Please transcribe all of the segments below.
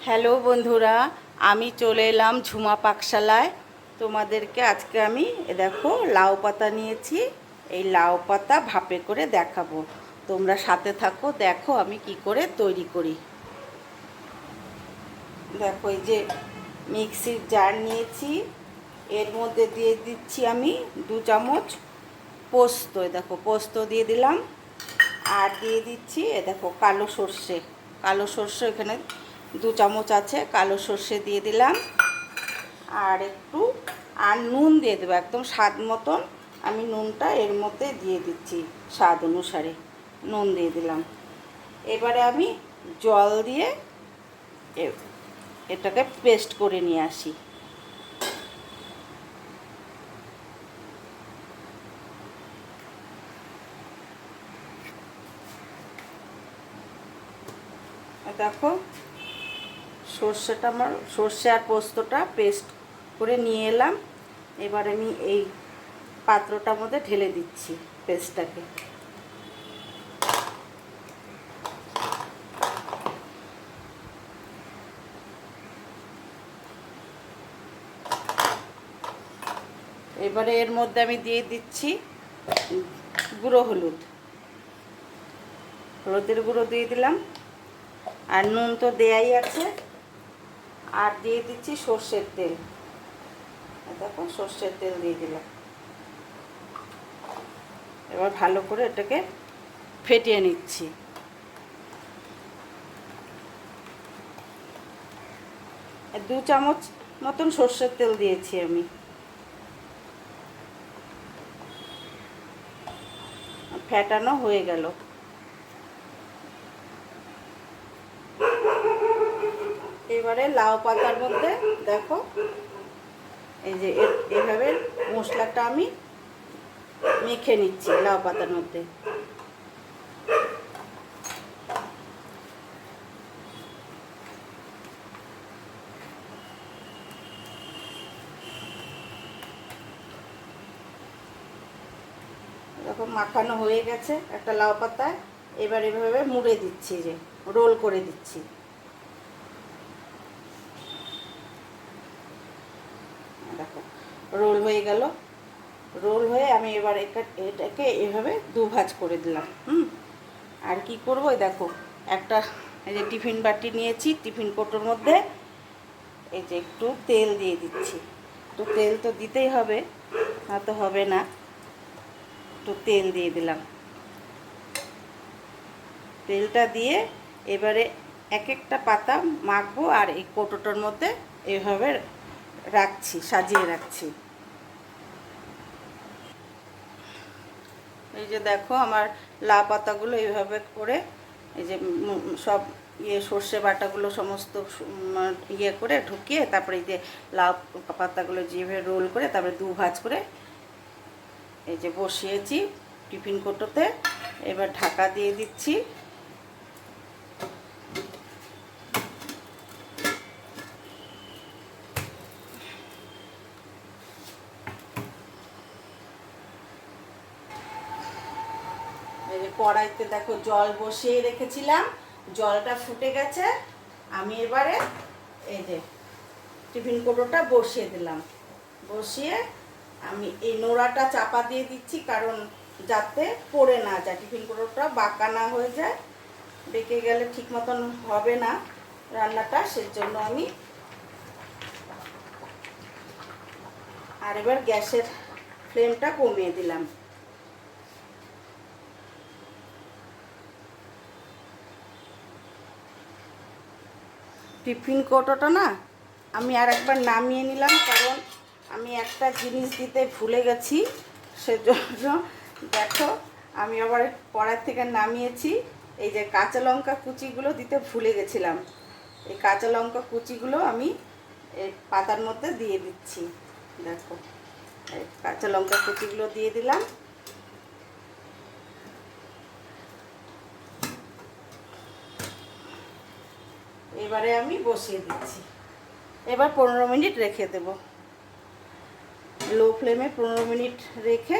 Hello বন্ধুরা, আমি চলে এলাম ঝুমা পাকশালায়। তোমাদেরকে আজকে আমি দেখো লাউ পাতা নিয়েছি। এই লাউ পাতা ভাপে করে দেখাবো। তোমরা সাথে থাকো, দেখো আমি কি করে তৈরি করি। দেখো এই যে মিক্সির জার নিয়েছি, এর মধ্যে দিয়ে দিচ্ছি আমি 2 চামচ পোস্ত। দেখো পোস্ত দিয়ে দিলাম। আর দিয়ে দিচ্ছি দেখো কালো সর্ষে এখানে 2 চামচ আছে, কালো সর্ষে দিয়ে দিলাম। আর নুন দিয়ে দেবো একদম স্বাদ মতন। আমি নুনটা এর মধ্যে দিয়ে দিচ্ছি, স্বাদ অনুসারে নুন দিয়ে দিলাম। এবারে আমি জল দিয়ে এটাকে পেস্ট করে নিয়ে আসি। দেখো সর্ষে আর পোস্তটা পেস্ট করে নিয়ে এলাম। এবার আমি এই পাত্রটার মধ্যে ঢেলে দিচ্ছি পেস্টটাকে। এবারে এর মধ্যে আমি দিয়ে দিচ্ছি গুঁড়ো হলুদের গুঁড়ো দিয়ে দিলাম। আর নুন তো দেয়াই আছে। আর দিয়ে দিচ্ছি সর্ষের তেল। দেখো সর্ষের তেল দিয়ে দিলাম। এবার ভালো করে এটাকে ফেটিয়ে নিচ্ছি। 2 চামচ মতন সর্ষের তেল দিয়েছি আমি। ফেটানো হয়ে গেল। এবারে লাউ পাতার মধ্যে দেখো এই যে এভাবে মশলাটা আমি মেখে নিচ্ছি লাউ পাতার মধ্যে। এরকম মাখানো হয়ে গেছে একটা লাউ পাতায়। এবার এভাবে মুড়ে দিচ্ছি, যে রোল করে দিচ্ছি। দেখো রোল হয়ে গেল। রোল হয়ে আমি এবার এটাকে এভাবে 2 ভাঁজ করে দিলাম। আর কি করব, দেখো একটা এই যে টিফিন বাটি নিয়েছি, টিফিন কোটোর মধ্যে এই যে একটু তেল দিয়ে দিচ্ছি। একটু তেল তো দিতেই হবে, না তো হবে না। একটু তেল দিয়ে দিলাম। তেলটা দিয়ে এবারে এক একটা পাতা মাখবো আর এই কোটোটার মধ্যে এভাবে রাখছি, সাজিয়ে রাখছি। এই যে দেখো আমার লাউ পাতাগুলো এইভাবে করে এই যে সব সর্ষে বাটাগুলো সমস্ত করে ঢুকিয়ে তারপরে এই যে লাউ পাতাগুলো যেভাবে রোল করে তারপরে 2 ভাঁজ করে এই যে বসিয়েছি টিফিন কোটোতে। এবার ঢাকা দিয়ে দিচ্ছি। এই যে কড়াইতে দেখো জল বসিয়ে রেখেছিলাম, জলটা ফুটে গেছে। আমি এবারে এই যে টিফিন কোটোটা বসিয়ে দিলাম। বসিয়ে আমি এই নোড়াটা চাপা দিয়ে দিচ্ছি, কারণ যাতে পড়ে না যায়, টিফিন কোটোটা বাঁকা না হয়ে যায়। বেঁকে গেলে ঠিক মতন হবে না রান্নাটা, সেজন্য আমি। আর এবার গ্যাসের ফ্লেমটা কমিয়ে দিলাম। টিফিন কোটোটা না আমি আর একবার নামিয়ে নিলাম, কারণ আমি একটা জিনিস দিতে ভুলে গেছি। সেজন্য দেখো আমি আবার কড়াই থেকে নামিয়েছি। এই যে কাঁচা লঙ্কা কুচিগুলো দিতে ভুলে গেছিলাম। এই কাঁচা লঙ্কা কুচিগুলো আমি এই পাতার মধ্যে দিয়ে দিচ্ছি। দেখো এই কাঁচা লঙ্কা কুচিগুলো দিয়ে দিলাম। এবারে আমি বসিয়ে দিচ্ছি। এবার 15 মিনিট রেখে দেব, লো ফ্লেমে 15 মিনিট রেখে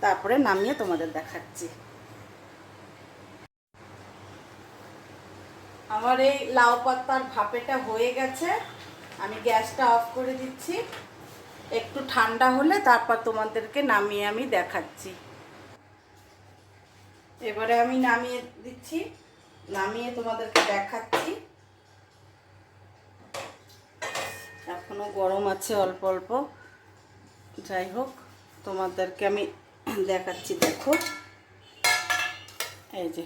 তারপরে নামিয়ে তোমাদের দেখাচ্ছি। আমার এই লাউ পাতার ভাপেটা হয়ে গেছে, আমি গ্যাসটা অফ করে দিচ্ছি। একটু ঠান্ডা হলে তারপর তোমাদেরকে নামিয়ে আমি দেখাচ্ছি। এবারে আমি নামিয়ে দিচ্ছি, নামিয়ে তোমাদেরকে দেখাচ্ছি। এখনো গরম আছে অল্প অল্প, যাই হোক তোমাদেরকে আমি দেখাচ্ছি। দেখো এই যে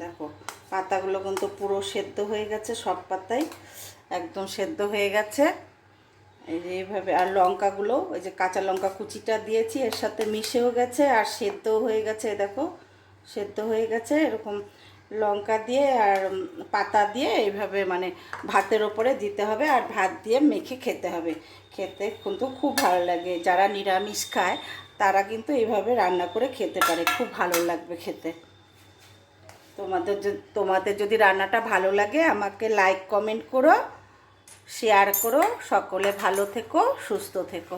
দেখো পাতাগুলো কিন্তু পুরো সেদ্ধ হয়ে গেছে, সব পাতাই একদম সেদ্ধ হয়ে গেছে। এই যে এইভাবে, আর লঙ্কাগুলো ওই যে কাঁচা লঙ্কা কুচিটা দিয়েছি এর সাথে মিশেও গেছে আর সেদ্ধও হয়ে গেছে। দেখো সেদ্ধ হয়ে গেছে। এরকম লঙ্কা দিয়ে আর পাতা দিয়ে এইভাবে মানে ভাতের ওপরে দিতে হবে আর ভাত দিয়ে মেখে খেতে হবে। খেতে কিন্তু খুব ভালো লাগে। যারা নিরামিষ খায় তারা কিন্তু এইভাবে রান্না করে খেতে পারে, খুব ভালো লাগবে খেতে। তোমাদের যদি রান্নাটা ভালো লাগে আমাকে লাইক কমেন্ট করো, শেয়ার করো। সকলে ভালো থেকো, সুস্থ থেকো।